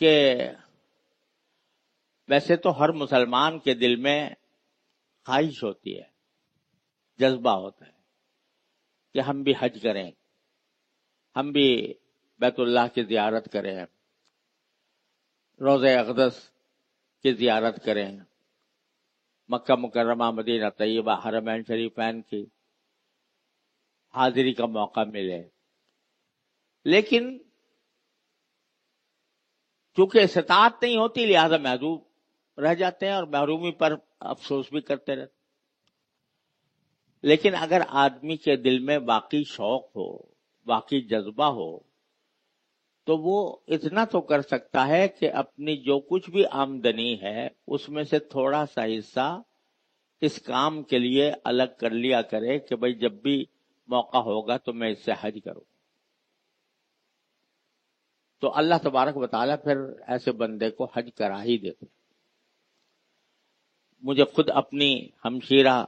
کہ ویسے تو ہر مسلمان کے دل میں خواہش ہوتی ہے، جذبہ ہوتا ہے کہ ہم بھی حج کریں، ہم بھی بیت اللہ کی زیارت کریں، روضہ اقدس کی زیارت کریں، مکہ مکرمہ مدینہ طیبہ حرمین شریفین کی حاضری کا موقع ملے. لیکن چونکہ استطاعت نہیں ہوتی لہذا محروم رہ جاتے ہیں اور محرومی پر افسوس بھی کرتے رہتے. لیکن اگر آدمی کے دل میں واقعی شوق ہو، واقعی جذبہ ہو، تو وہ اتنا تو کر سکتا ہے کہ اپنی جو کچھ بھی آمدنی ہے اس میں سے تھوڑا سا حصہ اس کام کے لیے الگ کر لیا کرے کہ بھئی جب بھی موقع ہوگا تو میں اس سے حج کروں. تو اللہ تبارک و تعالیٰ پھر ایسے بندے کو حج کرا ہی دیتے. مجھے خود اپنی ہمشیرہ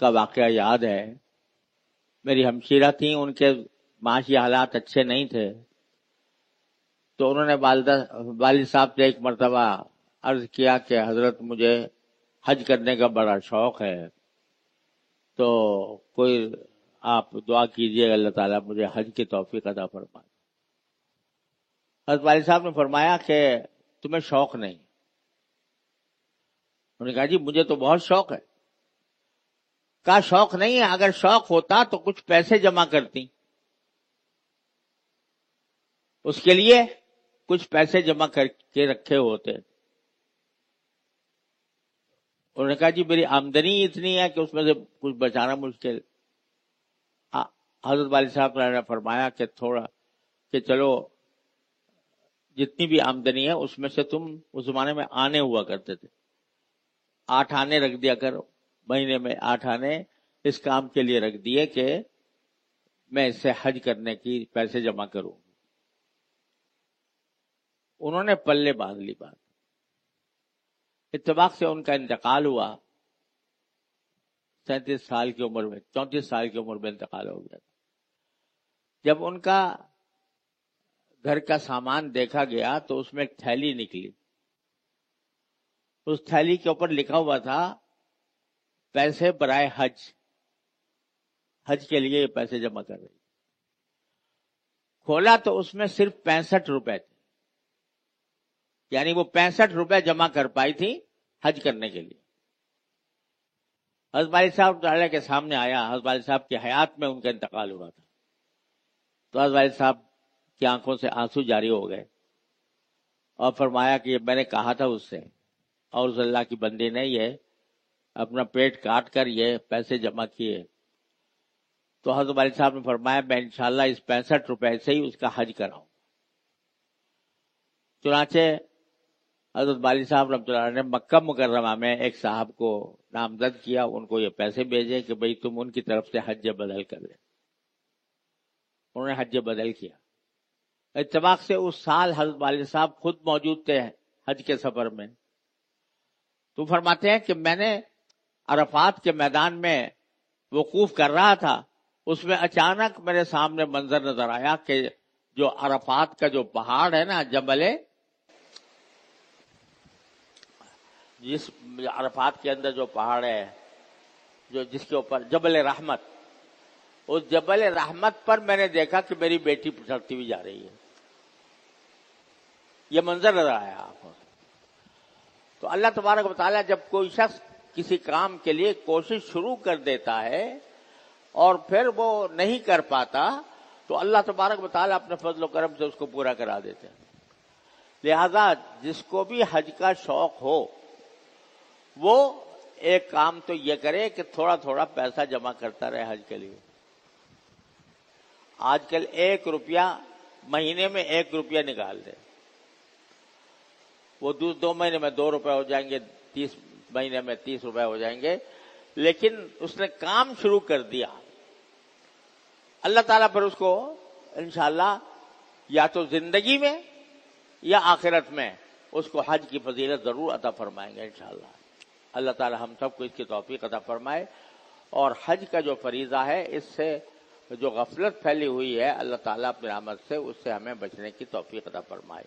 کا واقعہ یاد ہے. میری ہمشیرہ تھیں، ان کے معاشی حالات اچھے نہیں تھے، تو انہوں نے والد صاحب سے ایک مرتبہ عرض کیا کہ حضرت مجھے حج کرنے کا بڑا شوق ہے، تو کوئی آپ دعا کیجئے اللہ تعالیٰ مجھے حج کی توفیق عطا فرمائے. حضرت والد صاحب نے فرمایا کہ تمہیں شوق نہیں. انہوں نے کہا جی مجھے تو بہت شوق ہے. کہا شوق نہیں ہے، اگر شوق ہوتا تو کچھ پیسے جمع کرتی، اس کے لیے کچھ پیسے جمع کر کے رکھے ہوتے. انہوں نے کہا جی میری آمدنی اتنی ہے کہ اس میں سے کچھ بچانا مشکل. حضرت والد صاحب نے فرمایا کہ تھوڑا کہ چلو جتنی بھی آمدنی ہے اس میں سے تم اس زمانے میں آنے ہوا کرتے تھے، 8 آنے رکھ دیا کرو، مہینے میں 8 آنے اس کام کے لیے رکھ دیے کہ میں اس سے حج کرنے کی پیسے جمع کروں. انہوں نے پلے باندھ لی بات. اتفاق سے ان کا انتقال ہوا، 37 سال کی عمر میں، 34 سال کی عمر میں انتقال ہو گیا. جب ان کا گھر کا سامان دیکھا گیا تو اس میں ایک تھیلی نکلی. اس تھیلی کے اوپر لکھا ہوا تھا پیسے برائے حج، حج کے لیے یہ پیسے جمع کر رہی. کھولا تو اس میں صرف 65 روپے تھے، یعنی وہ 65 روپے جمع کر پائی تھی حج کرنے کے لیے. حضرت والد صاحب تعالیٰ کے سامنے آیا. حضرت والد صاحب کی حیات میں ان کا انتقال ہوا تھا. تو حضرت والد صاحب کی آنکھوں سے آنسو جاری ہو گئے اور فرمایا کہ میں نے کہا تھا اس سے، اور اس اللہ کی بندی نے یہ اپنا پیٹ کاٹ کر یہ پیسے جمع کیے. تو حضرت والد صاحب نے فرمایا میں انشاءاللہ اس 65 روپے سے ہی اس کا حج کراؤں. چنانچہ حضرت والد صاحب رحمۃ اللہ علیہ نے مکہ مکرمہ میں ایک صاحب کو نامزد کیا، ان کو یہ پیسے بھیجے کہ بھئی تم ان کی طرف سے حج بدل کر دیں. انہوں نے حج بدل کیا. اتفاق سے اس سال حضرت والد صاحب خود موجود تھے حج کے سفر میں. تو فرماتے ہیں کہ میں نے عرفات کے میدان میں وقوف کر رہا تھا، اس میں اچانک میرے سامنے منظر نظر آیا کہ جو عرفات کا جو پہاڑ ہے نا، جبل، جس عرفات کے اندر جو پہاڑ ہے جو جس کے اوپر جبل رحمت، اس جبل رحمت پر میں نے دیکھا کہ میری بیٹی چڑھتی ہوئی جا رہی ہے. یہ منظر نظر آیا آپ کو. تو اللہ تبارک و تعالیٰ جب کوئی شخص کسی کام کے لیے کوشش شروع کر دیتا ہے اور پھر وہ نہیں کر پاتا تو اللہ تبارک و تعالیٰ اپنے فضل و کرم سے اس کو پورا کرا دیتے ہیں. لہذا جس کو بھی حج کا شوق ہو وہ ایک کام تو یہ کرے کہ تھوڑا تھوڑا پیسہ جمع کرتا رہے حج کے لیے. آج کل 1 روپیہ مہینے میں 1 روپیہ نکال دے، وہ 2 مہینے میں 2 روپے ہو جائیں گے، 30 مہینے میں 30 روپے ہو جائیں گے. لیکن اس نے کام شروع کر دیا، اللہ تعالیٰ پھر اس کو انشاءاللہ یا تو زندگی میں یا آخرت میں اس کو حج کی فضیلت ضرور عطا فرمائیں گے انشاءاللہ. اللہ تعالیٰ ہم سب کو اس کی توفیق عطا فرمائے. اور حج کا جو فریضہ ہے اس سے جو غفلت پھیلی ہوئی ہے اللہ تعالیٰ اپنی رحمت سے اس سے ہمیں بچنے کی توفیق عطا فرمائے.